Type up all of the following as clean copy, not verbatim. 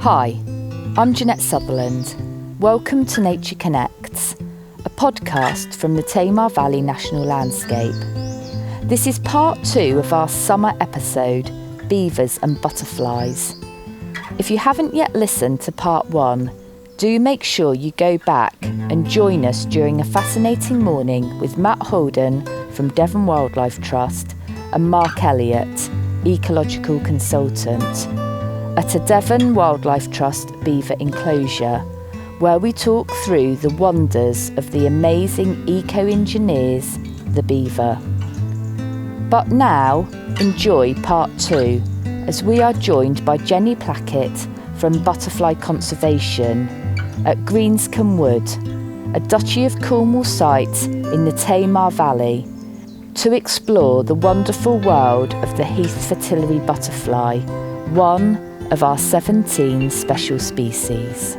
Hi, I'm Jeanette Sutherland. Welcome to Nature Connects, a podcast from the Tamar Valley National Landscape. This is part 2 of our summer episode, Beavers and Butterflies. If you haven't yet listened to part 1, do make sure you go back and join us during a fascinating morning with Matt Holden from Devon Wildlife Trust and Mark Elliott, Ecological Consultant, at a Devon Wildlife Trust beaver enclosure, where we talk through the wonders of the amazing eco-engineers, the beaver. But now, enjoy part 2, as we are joined by Jenny Plackett from Butterfly Conservation at Greenscombe Woods, a Duchy of Cornwall site in the Tamar Valley, to explore the wonderful world of the Heath Fritillary butterfly, one of our 17 special species.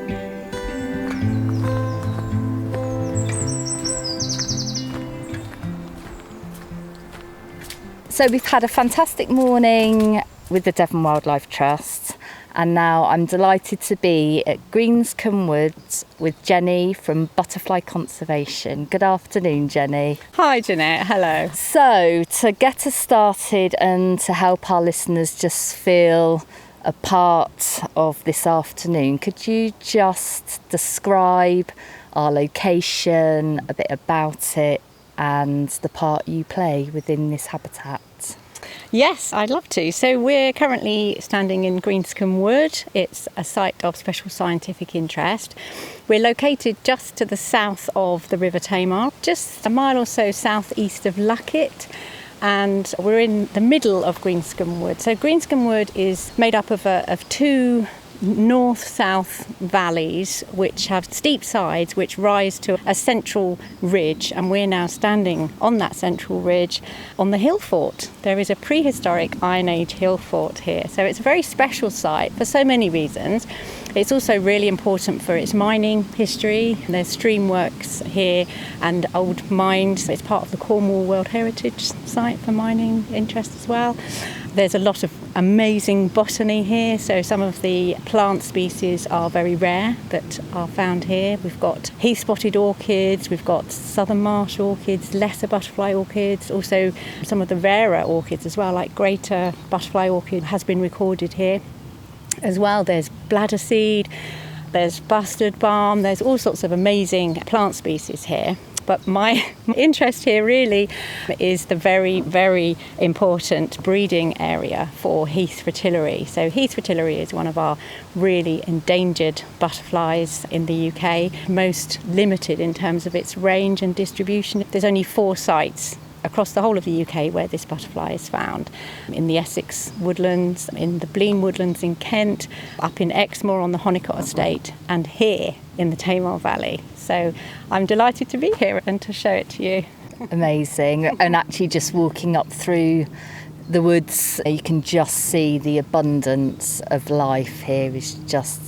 So we've had a fantastic morning with the Devon Wildlife Trust, and now I'm delighted to be at Greenscombe Woods with Jenny from Butterfly Conservation. Good afternoon, Jenny. Hi, Jeanette. Hello. So, to get us started and to help our listeners just feel a part of this afternoon, could you just describe our location, a bit about it, and the part you play within this habitat? Yes, I'd love to. So we're currently standing in Greenscombe Wood. It's a site of special scientific interest. We're located just to the south of the River Tamar, just a mile or so southeast of Luckett, and we're in the middle of Greenscombe Wood. So Greenscombe Wood is made up of two north-south valleys which have steep sides which rise to a central ridge, and we're now standing on that central ridge on the hill fort. There is a prehistoric Iron Age hill fort here, so it's a very special site for so many reasons. It's also really important for its mining history. There's stream works here and old mines. It's part of the Cornwall World Heritage Site for mining interest as well. There's a lot of amazing botany here, so some of the plant species are very rare that are found here. We've got heath-spotted orchids, we've got southern marsh orchids, lesser butterfly orchids, also some of the rarer orchids as well, like greater butterfly orchid has been recorded here as well. There's bladder seed, there's bustard balm, there's all sorts of amazing plant species here. But my interest here really is the very, very important breeding area for Heath Fritillary. So Heath Fritillary is one of our really endangered butterflies in the UK, most limited in terms of its range and distribution. There's only 4 sites across the whole of the UK where this butterfly is found. In the Essex woodlands, in the Blean woodlands in Kent, up in Exmoor on the Honeycott estate, and here in the Tamar Valley. So I'm delighted to be here and to show it to you. Amazing. And actually just walking up through the woods, you can just see the abundance of life here is just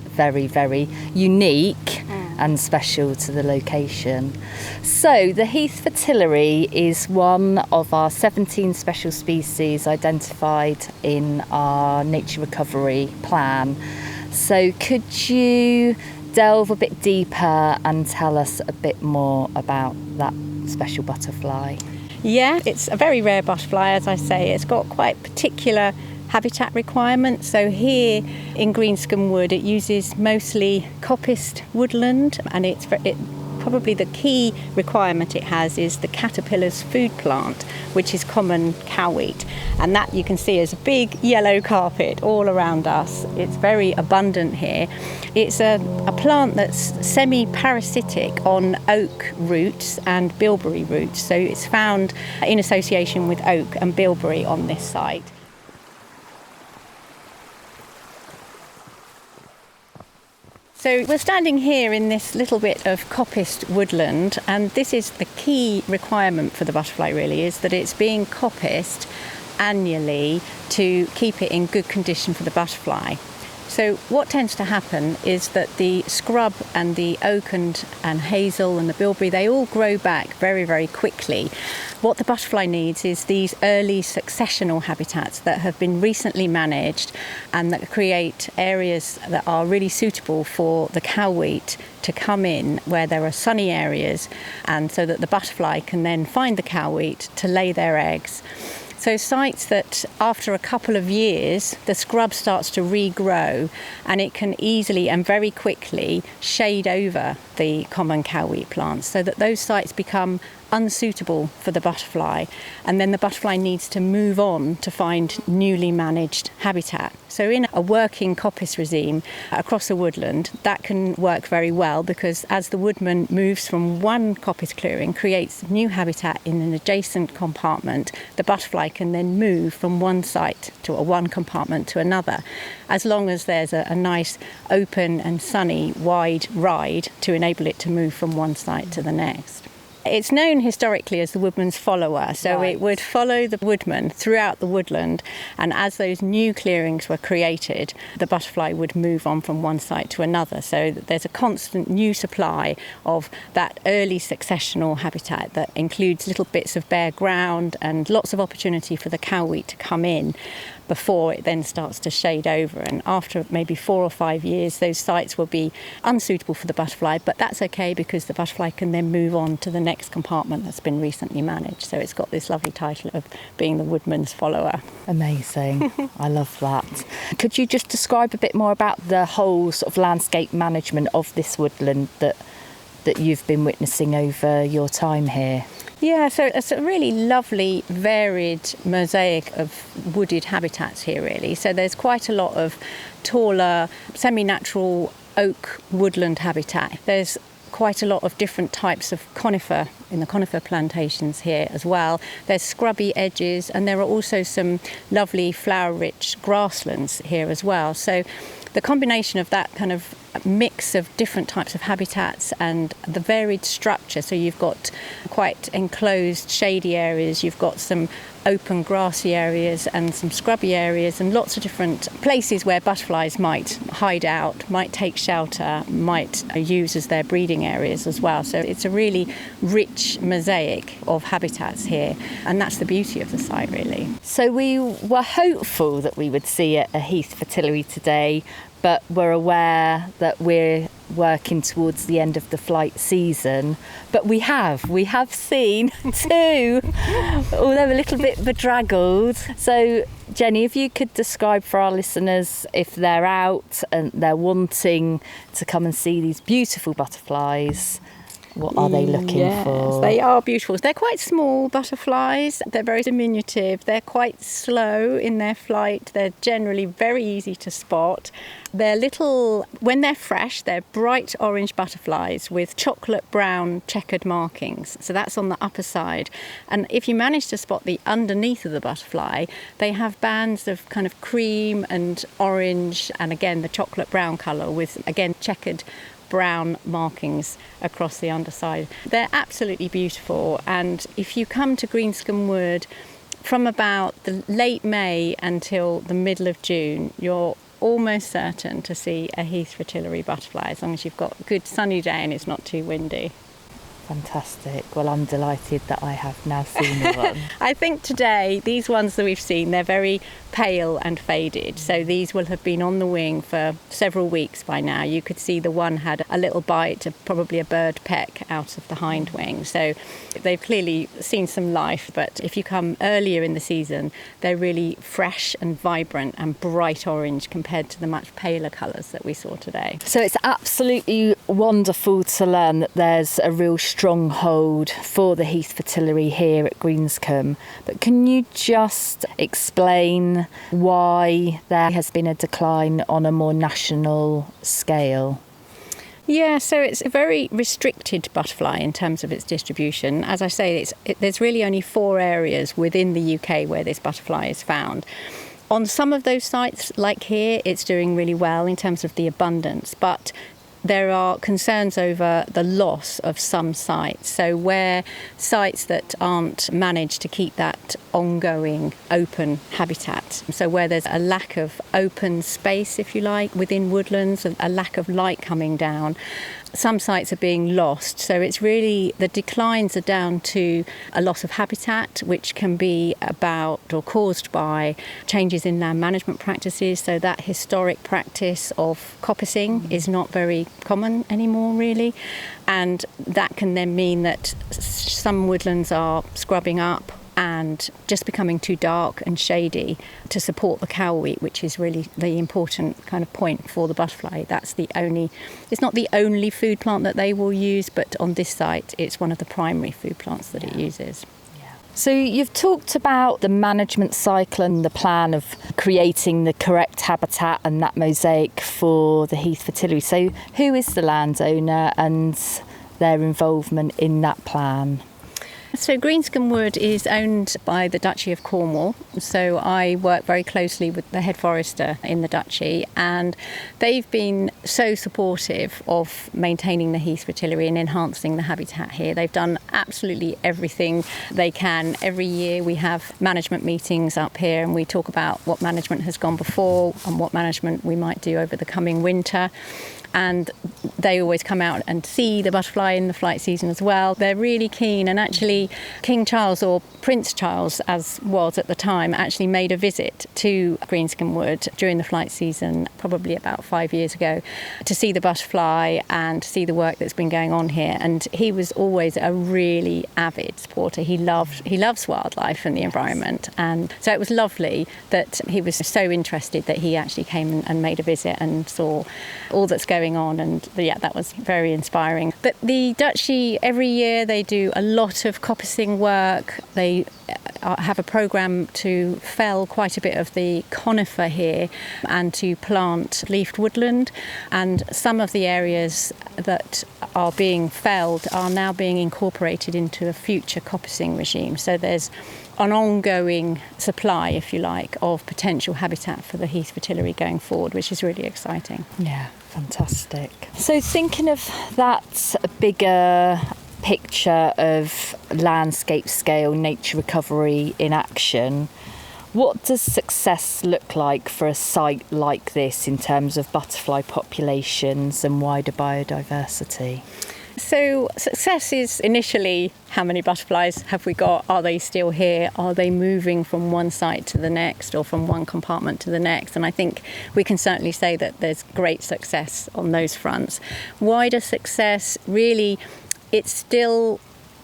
very, very unique and special to the location. So the Heath Fritillary is one of our 17 special species identified in our nature recovery plan. So could you delve a bit deeper and tell us a bit more about that special butterfly? Yeah, it's a very rare butterfly, as I say. It's got quite particular habitat requirements. So here in Greenscombe Wood, it uses mostly coppiced woodland, and probably the key requirement it has is the caterpillar's food plant, which is common cowwheat, and that you can see is a big yellow carpet all around us. It's very abundant here. It's a plant that's semi-parasitic on oak roots and bilberry roots, so it's found in association with oak and bilberry on this site. So we're standing here in this little bit of coppiced woodland, and this is the key requirement for the butterfly really, is that it's being coppiced annually to keep it in good condition for the butterfly. So what tends to happen is that the scrub and the oak and hazel and the bilberry, they all grow back very, very quickly. What the butterfly needs is these early successional habitats that have been recently managed and that create areas that are really suitable for the cowwheat to come in where there are sunny areas, and so that the butterfly can then find the cowwheat to lay their eggs. So sites that after a couple of years the scrub starts to regrow and it can easily and very quickly shade over the common cowwheat plants, so that those sites become unsuitable for the butterfly, and then the butterfly needs to move on to find newly managed habitat. So in a working coppice regime across a woodland, that can work very well, because as the woodman moves from one coppice clearing, creates new habitat in an adjacent compartment, the butterfly can then move from one site to one compartment to another, as long as there's a nice open and sunny wide ride to enable it to move from one site to the next. It's known historically as the woodman's follower, so It would follow the woodman throughout the woodland, and as those new clearings were created, the butterfly would move on from one site to another, so that there's a constant new supply of that early successional habitat that includes little bits of bare ground and lots of opportunity for the cowwheat to come in before it then starts to shade over. And after maybe 4 or 5 years, those sites will be unsuitable for the butterfly, but that's okay, because the butterfly can then move on to the next compartment that's been recently managed. So it's got this lovely title of being the woodman's follower. Amazing. I love that. Could you just describe a bit more about the whole sort of landscape management of this woodland that you've been witnessing over your time here? Yeah, so it's a really lovely, varied mosaic of wooded habitats here, really. So there's quite a lot of taller, semi-natural oak woodland habitat. There's quite a lot of different types of conifer in the conifer plantations here as well. There's scrubby edges, and there are also some lovely flower-rich grasslands here as well. So the combination of that kind of mix of different types of habitats and the varied structure, so you've got quite enclosed shady areas, you've got some open grassy areas and some scrubby areas, and lots of different places where butterflies might hide out, might take shelter, might use as their breeding areas as well. So it's a really rich mosaic of habitats here, and that's the beauty of the site, really. So we were hopeful that we would see a Heath Fritillary today, but we're aware that we're working towards the end of the flight season. But we have seen 2, although a little bit bedraggled. So Jenny, if you could describe for our listeners, if they're out and they're wanting to come and see these beautiful butterflies, what are they looking for? They are beautiful. They're quite small butterflies. They're very diminutive. They're quite slow in their flight. They're generally very easy to spot. They're little, when they're fresh, they're bright orange butterflies with chocolate brown checkered markings. So that's on the upper side. And if you manage to spot the underneath of the butterfly, they have bands of kind of cream and orange, and again the chocolate brown colour with, again, checkered brown markings across the underside. They're absolutely beautiful, and if you come to Greenscombe Wood from about the late May until the middle of June, you're almost certain to see a Heath Fritillary butterfly, as long as you've got a good sunny day and it's not too windy. Fantastic. Well, I'm delighted that I have now seen one. I think today, these ones that we've seen, they're very pale and faded. So these will have been on the wing for several weeks by now. You could see the one had a little bite, probably a bird peck out of the hind wing. So they've clearly seen some life. But if you come earlier in the season, they're really fresh and vibrant and bright orange compared to the much paler colours that we saw today. So it's absolutely wonderful to learn that there's a real stronghold for the Heath Fritillary here at Greenscombe. But can you just explain why there has been a decline on a more national scale? Yeah, so it's a very restricted butterfly in terms of its distribution. As I say, there's really only 4 areas within the UK where this butterfly is found. On some of those sites, like here, it's doing really well in terms of the abundance, but there are concerns over the loss of some sites. So where sites that aren't managed to keep that ongoing open habitat, so where there's a lack of open space, if you like, within woodlands, a lack of light coming down, some sites are being lost. So it's really, the declines are down to a loss of habitat, which can be about or caused by changes in land management practices. So that historic practice of coppicing is not very common anymore, really. And that can then mean that some woodlands are scrubbing up and just becoming too dark and shady to support the cowweed, which is really the important kind of point for the butterfly. It's not the only food plant that they will use, but on this site it's one of the primary food plants that it uses. So you've talked about the management cycle and the plan of creating the correct habitat and that mosaic for the Heath Fritillary. So who is the landowner and their involvement in that plan? So Greenscombe Wood is owned by the Duchy of Cornwall. So I work very closely with the head forester in the Duchy, and they've been so supportive of maintaining the Heath Fritillary and enhancing the habitat here. They've done absolutely everything they can. Every year we have management meetings up here and we talk about what management has gone before and what management we might do over the coming winter. And they always come out and see the butterfly in the flight season as well. They're really keen, and actually King Charles, or Prince Charles as was at the time, actually made a visit to Greenscombe Wood during the flight season, probably about 5 years ago, to see the butterfly and to see the work that's been going on here. And he was always a really avid supporter. He loves wildlife and the environment, and so it was lovely that he was so interested that he actually came and made a visit and saw all that's going on, and that was very inspiring. But the Duchy, every year they do a lot of coppicing work. They have a programme to fell quite a bit of the conifer here and to plant leafed woodland, and some of the areas that are being felled are now being incorporated into a future coppicing regime. So there's an ongoing supply, if you like, of potential habitat for the Heath Fritillary going forward, which is really exciting. Yeah, fantastic. So thinking of that bigger picture of landscape scale nature recovery in action, what does success look like for a site like this in terms of butterfly populations and wider biodiversity? So success is initially, how many butterflies have we got? Are they still here? Are they moving from one site to the next or from one compartment to the next? And I think we can certainly say that there's great success on those fronts. Wider success, really, it's still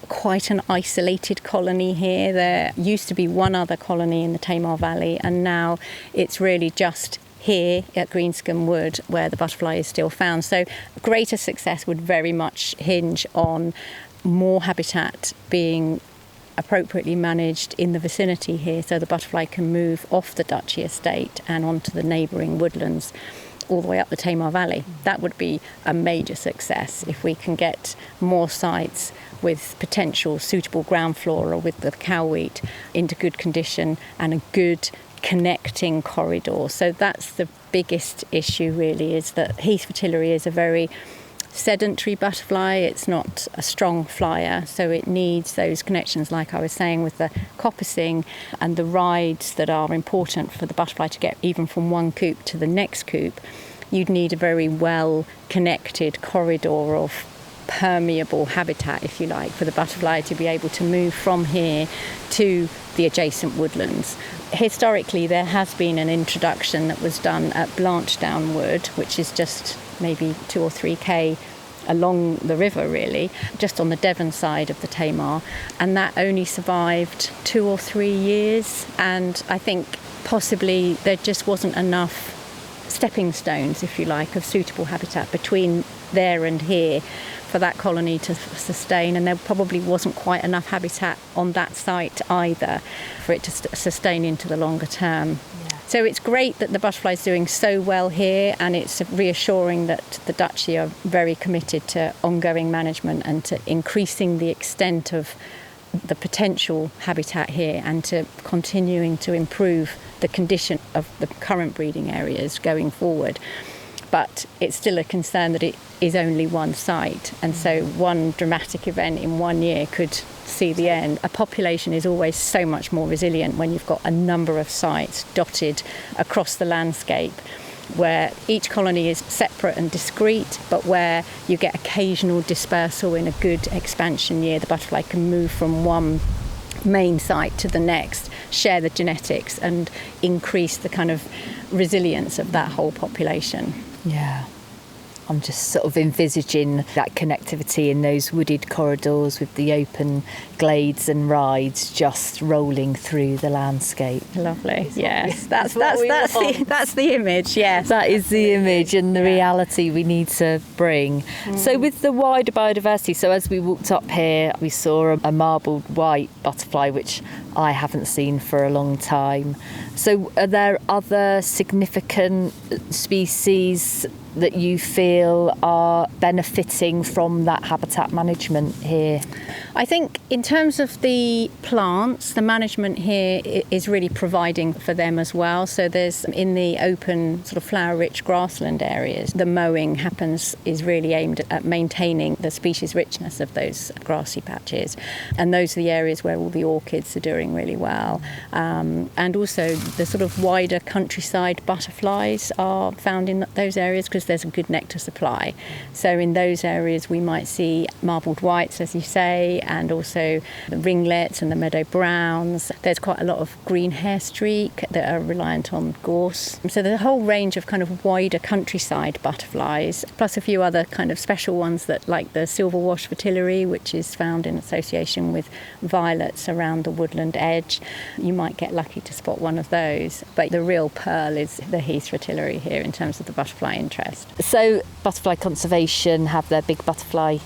quite an isolated colony here. There used to be one other colony in the Tamar Valley, and now it's really just here at Greenscombe Wood where the butterfly is still found. So greater success would very much hinge on more habitat being appropriately managed in the vicinity here, so the butterfly can move off the Duchy estate and onto the neighbouring woodlands all the way up the Tamar Valley. That would be a major success if we can get more sites with potential suitable ground flora with the cowweed into good condition and a good connecting corridor. So that's the biggest issue, really, is that Heath Fritillary is a very sedentary butterfly. It's not a strong flyer, so it needs those connections, like I was saying, with the coppicing and the rides that are important for the butterfly to get even from one coop to the next coop. You'd need a very well connected corridor of permeable habitat, if you like, for the butterfly to be able to move from here to the adjacent woodlands. Historically, there has been an introduction that was done at Blanchdown Wood, which is just maybe 2 or 3 along the river, really, just on the Devon side of the Tamar, and that only survived 2 or 3 years. And I think possibly there just wasn't enough stepping stones, if you like, of suitable habitat between there and here for that colony to sustain, and there probably wasn't quite enough habitat on that site either for it to sustain into the longer term. Yeah. So it's great that the butterfly is doing so well here, and it's reassuring that the Duchy are very committed to ongoing management and to increasing the extent of the potential habitat here and to continuing to improve the condition of the current breeding areas going forward. but it's still a concern that it is only one site, and so one dramatic event in 1 year could see the end. A population is always so much more resilient when you've got a number of sites dotted across the landscape, where each colony is separate and discrete, but where you get occasional dispersal in a good expansion year. The butterfly can move from one main site to the next, share the genetics and increase the kind of resilience of that whole population. Yeah. I'm just sort of envisaging that connectivity in those wooded corridors with the open glades and rides just rolling through the landscape. Lovely. Yes, that's the image. Yes, that is the image and the reality we need to bring. So with the wider biodiversity, so as we walked up here, we saw a marbled white butterfly, which I haven't seen for a long time. So are there other significant species that you feel are benefiting from that habitat management here? I think in terms of the plants, the management here is really providing for them as well. So there's, in the open sort of flower-rich grassland areas, the mowing is really aimed at maintaining the species richness of those grassy patches. And those are the areas where all the orchids are doing really well. And also the sort of wider countryside butterflies are found in those areas because there's a good nectar supply. So in those areas we might see marbled whites, as you say, and also the ringlets and the meadow browns. There's quite a lot of green hairstreak that are reliant on gorse. So there's a whole range of kind of wider countryside butterflies, plus a few other kind of special ones that, like the silver-wash fritillary, which is found in association with violets around the woodland edge. You might get lucky to spot one of those, but the real pearl is the Heath Fritillary here in terms of the butterfly interest. So butterfly conservation have their big butterfly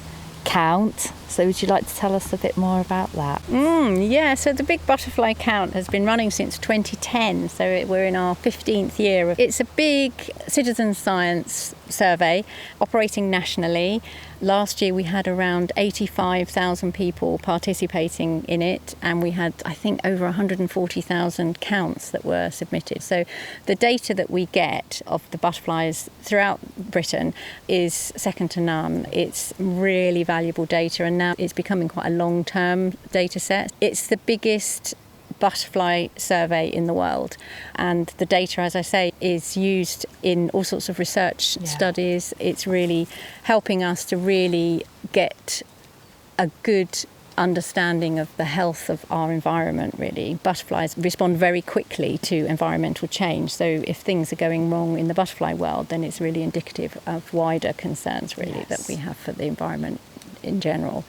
count. So would you like to tell us a bit more about that? Yeah, so the Big Butterfly Count has been running since 2010, so we're in our 15th year. It's a big citizen science survey operating nationally. Last year we had around 85,000 people participating in it, and we had, I think, over 140,000 counts that were submitted. So the data that we get of the butterflies throughout Britain is second to none. It's really valuable data, and now it's becoming quite a long-term data set. It's the biggest butterfly survey in the world, and the data, as I say, is used in all sorts of research studies. It's really helping us to really get a good understanding of the health of our environment, really. Butterflies respond very quickly to environmental change, so if things are going wrong in the butterfly world, then it's really indicative of wider concerns, really, that we have for the environment in general.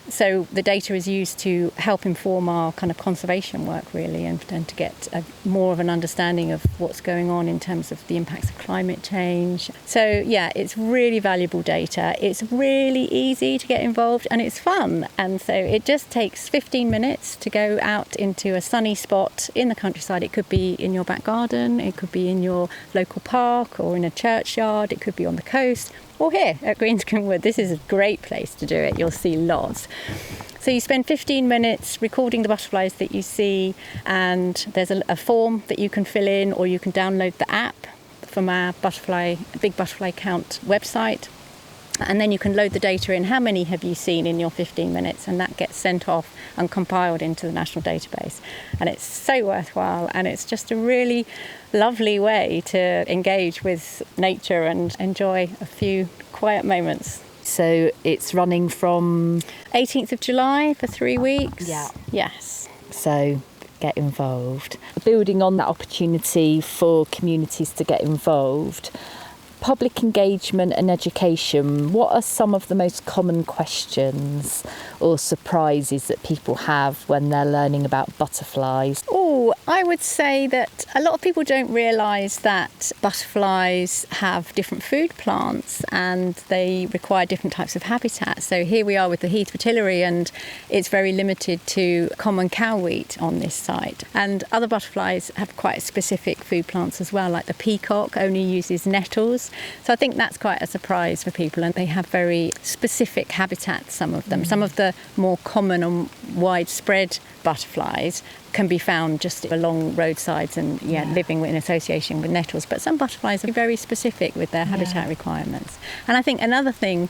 So the data is used to help inform our kind of conservation work, really, and to get more of an understanding of what's going on in terms of the impacts of climate change. So yeah, it's really valuable data. It's really easy to get involved, and it's fun. And so it just takes 15 minutes to go out into a sunny spot in the countryside. It could be in your back garden, it could be in your local park or in a churchyard, it could be on the coast, or here at Greenscombe Woods. This is a great place to do it. You'll see lots. So you spend 15 minutes recording the butterflies that you see, and there's a form that you can fill in, or you can download the app from our Big Butterfly Count website. And then you can load the data in. How many have you seen in your 15 minutes? And that gets sent off and compiled into the national database. And it's so worthwhile, and it's just a really lovely way to engage with nature and enjoy a few quiet moments. So it's running from 18th of July for 3 weeks. Yeah. Yes. So get involved. Building on that opportunity for communities to get involved, public engagement and education, what are some of the most common questions or surprises that people have when they're learning about butterflies? Oh, I would say that a lot of people don't realise that butterflies have different food plants and they require different types of habitat. So here we are with the Heath Fritillary, and it's very limited to common cowwheat on this site. And other butterflies have quite specific food plants as well, like the peacock only uses nettles. So I think that's quite a surprise for people, and they have very specific habitats, some of them. Some of the more common and widespread butterflies can be found just along roadsides and living in association with nettles. But some butterflies are very specific with their habitat requirements. And I think another thing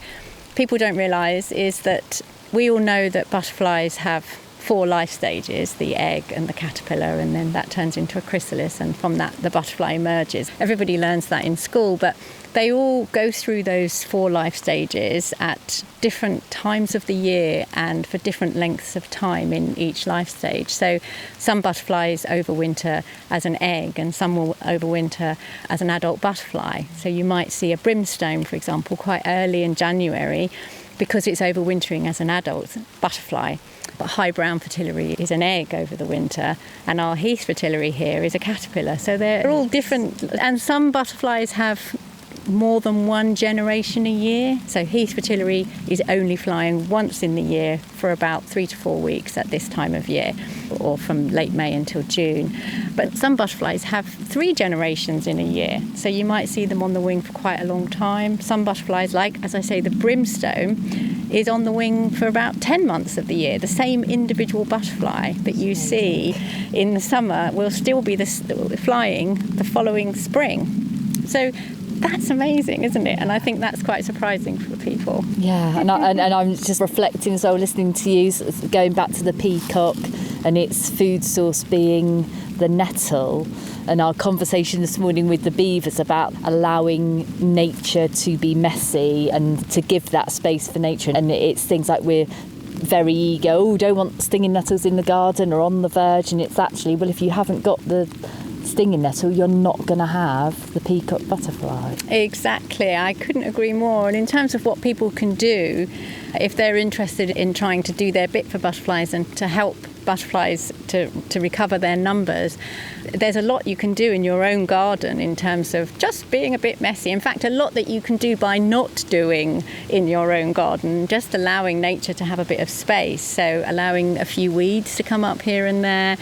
people don't realise is that we all know that butterflies have 4 life stages, the egg and the caterpillar, and then that turns into a chrysalis, and from that the butterfly emerges. Everybody learns that in school, but they all go through those 4 life stages at different times of the year and for different lengths of time in each life stage. So some butterflies overwinter as an egg and some will overwinter as an adult butterfly. So you might see a brimstone, for example, quite early in January because it's overwintering as an adult butterfly. But high brown fritillary is an egg over the winter, and our Heath Fritillary here is a caterpillar. So they're all different, and some butterflies have more than one generation a year. So Heath Fritillary is only flying once in the year for about 3 to 4 weeks at this time of year, or from late May until June. But some butterflies have 3 generations in a year, so you might see them on the wing for quite a long time. Some butterflies, like, as I say, the brimstone, is on the wing for about 10 months of the year. The same individual butterfly that you see in the summer will still be flying the following spring. So that's amazing, isn't it? And I think that's quite surprising for people. Yeah, and I'm just reflecting as well, listening to you, going back to the peacock and its food source being the nettle, and our conversation this morning with the beavers about allowing nature to be messy and to give that space for nature. And it's things like we're very eager, don't want stinging nettles in the garden or on the verge, and it's actually, well, if you haven't got the stinging nettle, you're not going to have the peacock butterfly. Exactly, I couldn't agree more. And in terms of what people can do, if they're interested in trying to do their bit for butterflies and to help butterflies to recover their numbers, there's a lot you can do in your own garden in terms of just being a bit messy. In fact, a lot that you can do by not doing in your own garden, just allowing nature to have a bit of space. So allowing a few weeds to come up here and there,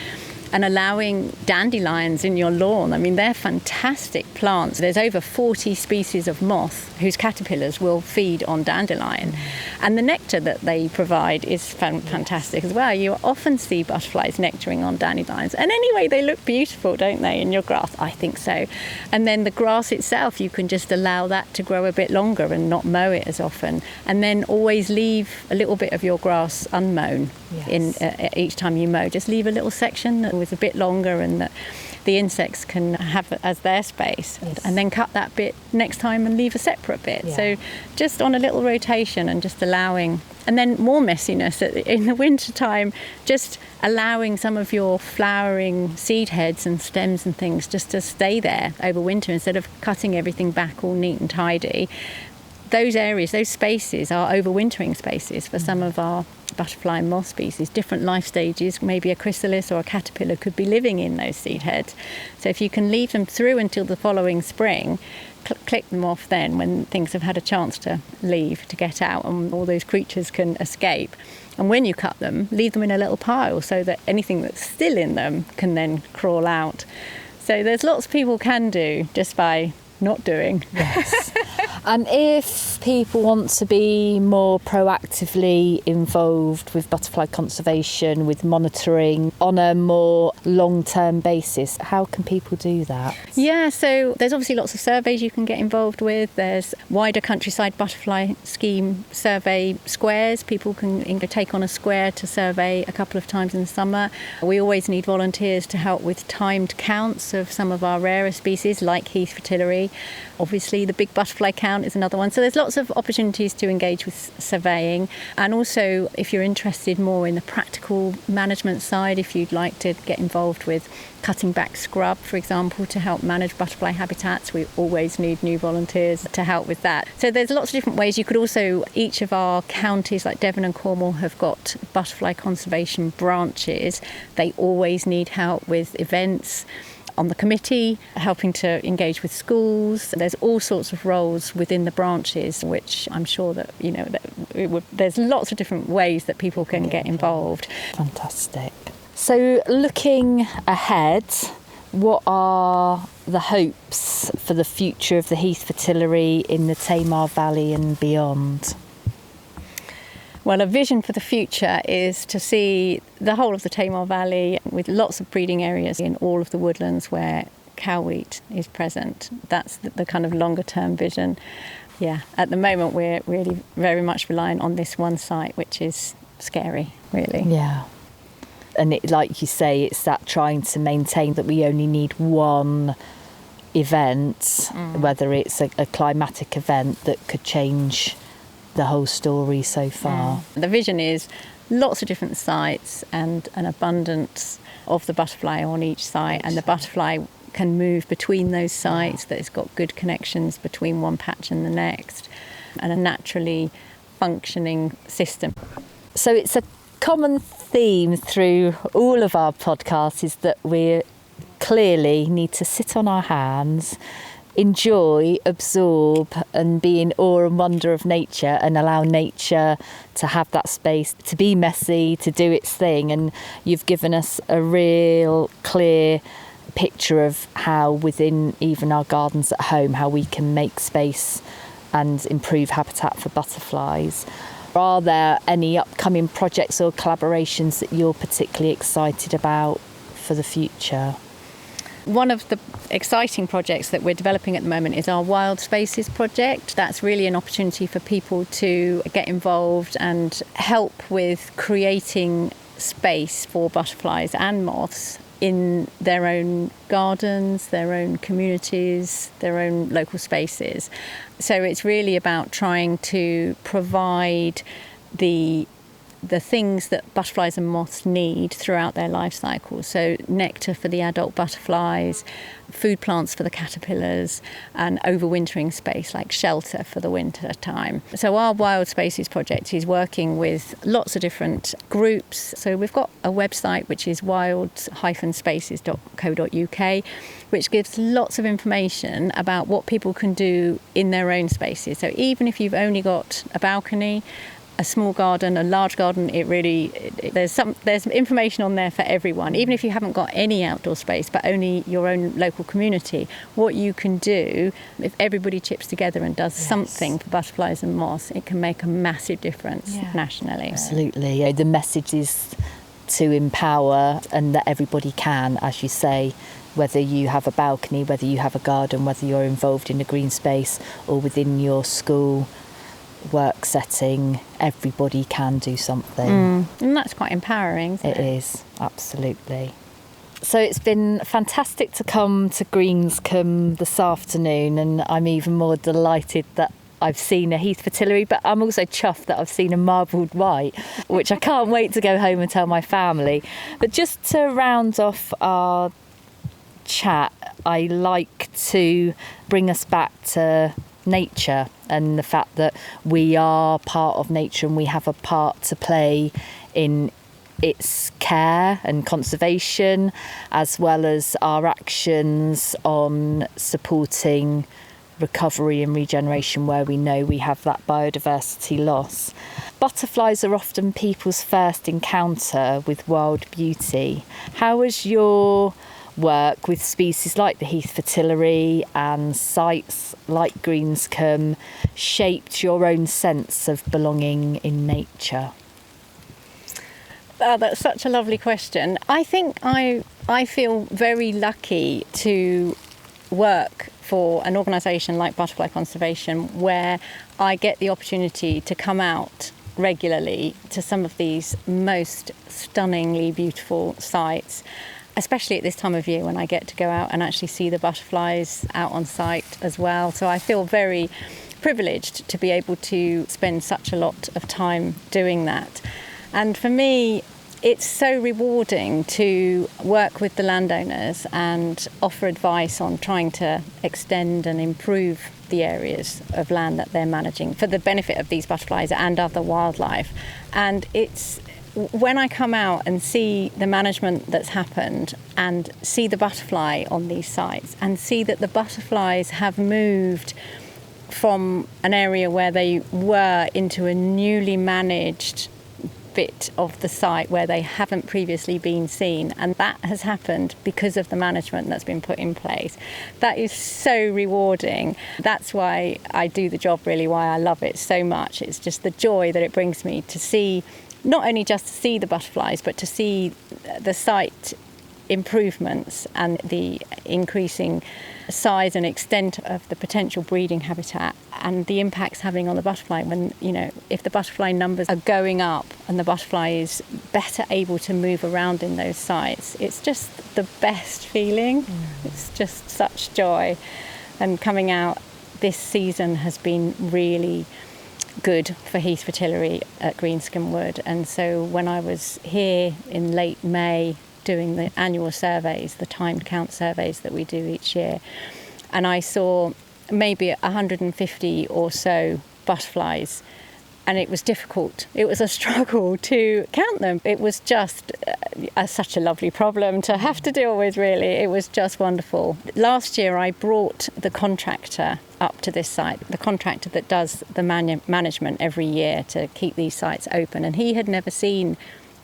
and allowing dandelions in your lawn. I mean, they're fantastic plants. There's over 40 species of moth whose caterpillars will feed on dandelion. And the nectar that they provide is fantastic as well. You often see butterflies nectaring on dandelions. And anyway, they look beautiful, don't they, in your grass? I think so. And then the grass itself, you can just allow that to grow a bit longer and not mow it as often. And then always leave a little bit of your grass unmown. Each time you mow. Just leave a little section that was a bit longer and that the insects can have as their space, and then cut that bit next time and leave a separate bit. So just on a little rotation and just allowing, and then more messiness in the winter time, just allowing some of your flowering seed heads and stems and things just to stay there over winter instead of cutting everything back all neat and tidy. Those areas, those spaces are overwintering spaces for some of our butterfly and moth species. Different life stages, maybe a chrysalis or a caterpillar could be living in those seed heads. So if you can leave them through until the following spring, click them off then when things have had a chance to leave, to get out, and all those creatures can escape. And when you cut them, leave them in a little pile so that anything that's still in them can then crawl out. So there's lots people can do just by not doing. Yes. And if people want to be more proactively involved with butterfly conservation, with monitoring on a more long-term basis, how can people do that? Yeah, so there's obviously lots of surveys you can get involved with. There's wider countryside butterfly scheme survey squares. People can take on a square to survey a couple of times in the summer. We always need volunteers to help with timed counts of some of our rarest species, like Heath Fritillary. Obviously, the big butterfly count is another one. So there's lots of opportunities to engage with surveying. And also, if you're interested more in the practical management side, if you'd like to get involved with cutting back scrub, for example, to help manage butterfly habitats, we always need new volunteers to help with that. So there's lots of different ways. You could also, each of our counties like Devon and Cornwall have got butterfly conservation branches. They always need help with events on the committee, helping to engage with schools. There's all sorts of roles within the branches, which I'm sure that, there's lots of different ways that people can get involved. Fantastic. So looking ahead, what are the hopes for the future of the Heath Fritillary in the Tamar Valley and beyond? Well, a vision for the future is to see the whole of the Tamar Valley with lots of breeding areas in all of the woodlands where cowwheat is present. That's the kind of longer term vision. Yeah, at the moment we're really very much reliant on this one site, which is scary, really. Yeah. And it, like you say, it's that trying to maintain that we only need one event, whether it's a climatic event that could change the whole story so far. The vision is lots of different sites and an abundance of the butterfly on each site, and the butterfly can move between those sites, that it's got good connections between one patch and the next, and a naturally functioning system. So it's a common theme through all of our podcasts is that we clearly need to sit on our hands, enjoy, absorb and be in awe and wonder of nature, and allow nature to have that space to be messy, to do its thing. And you've given us a real clear picture of how within even our gardens at home, how we can make space and improve habitat for butterflies. Are there any upcoming projects or collaborations that you're particularly excited about for the future? One of the exciting projects that we're developing at the moment is our Wild Spaces project. That's really an opportunity for people to get involved and help with creating space for butterflies and moths in their own gardens, their own communities, their own local spaces. So it's really about trying to provide the things that butterflies and moths need throughout their life cycle. So nectar for the adult butterflies, food plants for the caterpillars, and overwintering space like shelter for the winter time. So our Wild Spaces project is working with lots of different groups. So we've got a website which is wild-spaces.co.uk, which gives lots of information about what people can do in their own spaces. So even if you've only got a balcony, a small garden, a large garden, there's information on there for everyone. Even if you haven't got any outdoor space but only your own local community, what you can do if everybody chips together and does something for butterflies and moths, it can make a massive difference nationally. Absolutely. The message is to empower and that everybody can, as you say, whether you have a balcony, whether you have a garden, whether you're involved in a green space or within your school work setting, everybody can do something. And that's quite empowering, isn't it? It is, absolutely. So it's been fantastic to come to Greenscombe this afternoon, and I'm even more delighted that I've seen a Heath Fritillary, but I'm also chuffed that I've seen a marbled white, which I can't wait to go home and tell my family. But just to round off our chat, I like to bring us back to nature and the fact that we are part of nature and we have a part to play in its care and conservation, as well as our actions on supporting recovery and regeneration where we know we have that biodiversity loss. Butterflies are often people's first encounter with wild beauty. How has your work with species like the Heath Fritillary and sites like Greenscombe shaped your own sense of belonging in nature? Oh, that's such a lovely question. I think I feel very lucky to work for an organisation like Butterfly Conservation, where I get the opportunity to come out regularly to some of these most stunningly beautiful sites, especially at this time of year when I get to go out and actually see the butterflies out on site as well. So I feel very privileged to be able to spend such a lot of time doing that. And for me, it's so rewarding to work with the landowners and offer advice on trying to extend and improve the areas of land that they're managing for the benefit of these butterflies and other wildlife. And it's when I come out and see the management that's happened and see the butterfly on these sites and see that the butterflies have moved from an area where they were into a newly managed bit of the site where they haven't previously been seen, and that has happened because of the management that's been put in place. That is so rewarding. That's why I do the job, really, why I love it so much. It's just the joy that it brings me to see, not only just to see the butterflies, but to see the site improvements and the increasing size and extent of the potential breeding habitat, and the impacts having on the butterfly when, if the butterfly numbers are going up and the butterfly is better able to move around in those sites. It's just the best feeling. It's just such joy. And coming out this season has been really good for Heath Fritillary at Greenscombe Wood. And so when I was here in late May doing the annual surveys, the timed count surveys that we do each year, and I saw maybe 150 or so butterflies, and it was difficult. It was a struggle to count them. It was just such a lovely problem to have to deal with, really. It was just wonderful. Last year I brought the contractor up to this site, the contractor that does the management every year to keep these sites open, and he had never seen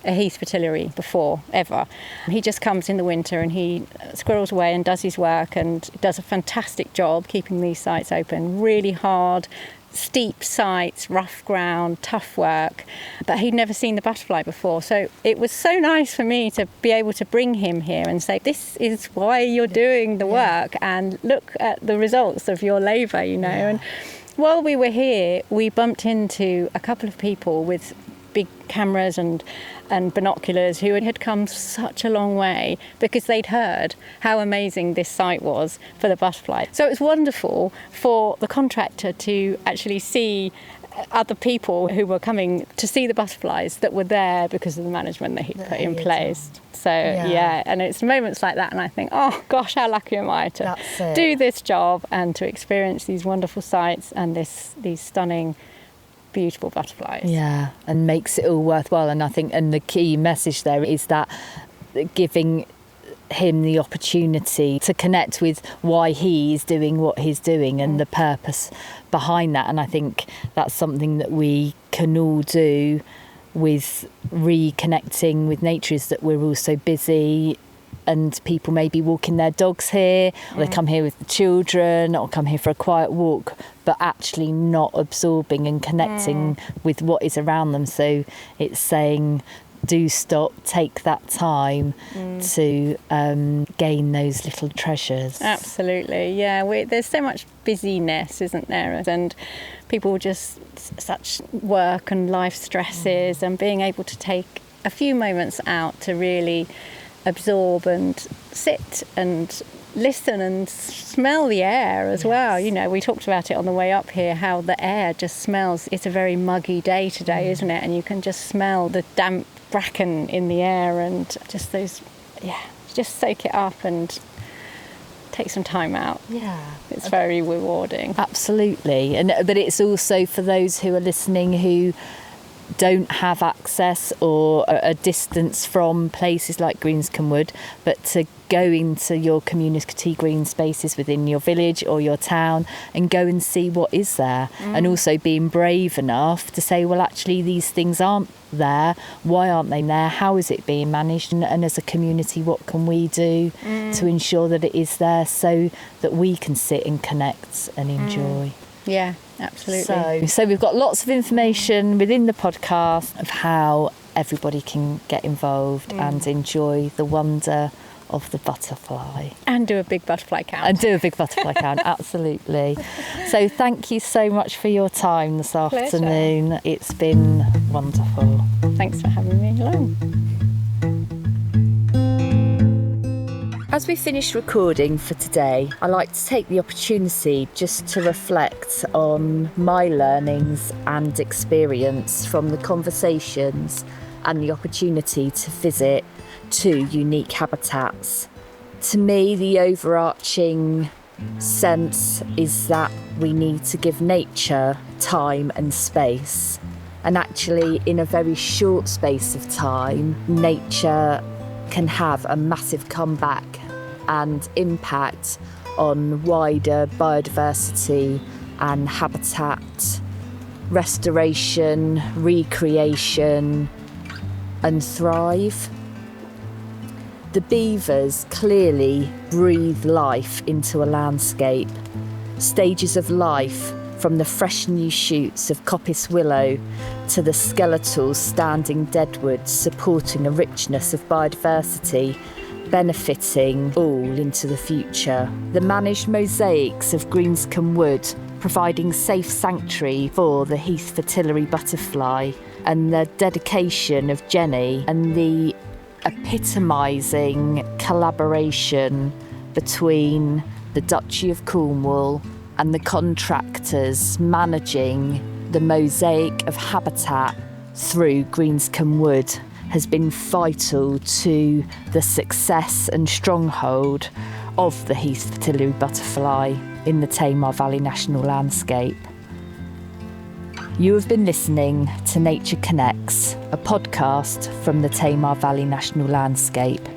a Heath Fritillary before, ever. He just comes in the winter and he squirrels away and does his work and does a fantastic job keeping these sites open. Really hard, steep sites, rough ground, tough work, but he'd never seen the butterfly before. So it was so nice for me to be able to bring him here and say, this is why you're doing the work, and look at the results of your labour, And while we were here, we bumped into a couple of people with big cameras and binoculars who had come such a long way because they'd heard how amazing this site was for the butterfly. So it was wonderful for the contractor to actually see other people who were coming to see the butterflies that were there because of the management that he'd put in place. So and it's moments like that, and I think, oh gosh, how lucky am I to do this job and to experience these wonderful sites and these stunning, beautiful butterflies. Yeah, and makes it all worthwhile. And I think, and the key message there is that giving him the opportunity to connect with why he is doing what he's doing and the purpose behind that. And I think that's something that we can all do with reconnecting with nature, is that we're all so busy, and people may be walking their dogs here, or they come here with the children, or come here for a quiet walk, but actually not absorbing and connecting with what is around them. So it's saying, do stop, take that time to gain those little treasures. Absolutely, yeah. There's so much busyness, isn't there? And people just such work and life stresses, and being able to take a few moments out to really absorb and sit and listen and smell the air as well. We talked about it on the way up here, how the air just smells. It's a very muggy day today, isn't it? And you can just smell the damp bracken in the air, and just those, just soak it up and take some time out. It's very rewarding. Absolutely. But it's also for those who are listening who don't have access or a distance from places like Greenscombe Wood, but to go into your community green spaces within your village or your town and go and see what is there, and also being brave enough to say, well, actually these things aren't there, why aren't they there, how is it being managed, and as a community, what can we do to ensure that it is there so that we can sit and connect and enjoy. Yeah, absolutely. So we've got lots of information within the podcast of how everybody can get involved and enjoy the wonder of the butterfly. And do a big butterfly count. Absolutely. So thank you so much for your time this afternoon. It's been wonderful. Thanks for having me along. As we finish recording for today, I like to take the opportunity just to reflect on my learnings and experience from the conversations and the opportunity to visit 2 unique habitats. To me, the overarching sense is that we need to give nature time and space. And actually, in a very short space of time, nature can have a massive comeback and impact on wider biodiversity and habitat restoration, recreation, and thrive. The beavers clearly breathe life into a landscape. Stages of life, from the fresh new shoots of coppice willow to the skeletal standing deadwoods, supporting a richness of biodiversity, benefiting all into the future. The managed mosaics of Greenscombe Wood, providing safe sanctuary for the Heath Fritillary butterfly, and the dedication of Jenny, and the epitomising collaboration between the Duchy of Cornwall and the contractors managing the mosaic of habitat through Greenscombe Wood has been vital to the success and stronghold of the Heath Fritillary butterfly in the Tamar Valley National Landscape. You have been listening to Nature Connects, a podcast from the Tamar Valley National Landscape.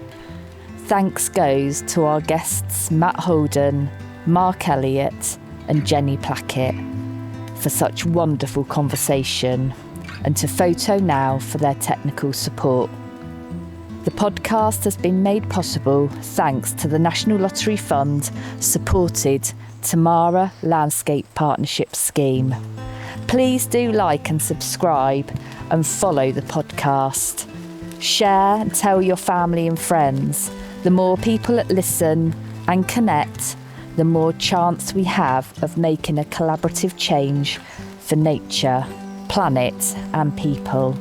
Thanks goes to our guests Matt Holden, Mark Elliott and Jenny Plackett for such wonderful conversation, and to Photo Now for their technical support. The podcast has been made possible thanks to the National Lottery Fund supported Tamara Landscape Partnership Scheme. Please do like and subscribe and follow the podcast. Share and tell your family and friends. The more people that listen and connect, the more chance we have of making a collaborative change for nature, planet and people.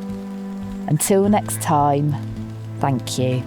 Until next time, thank you.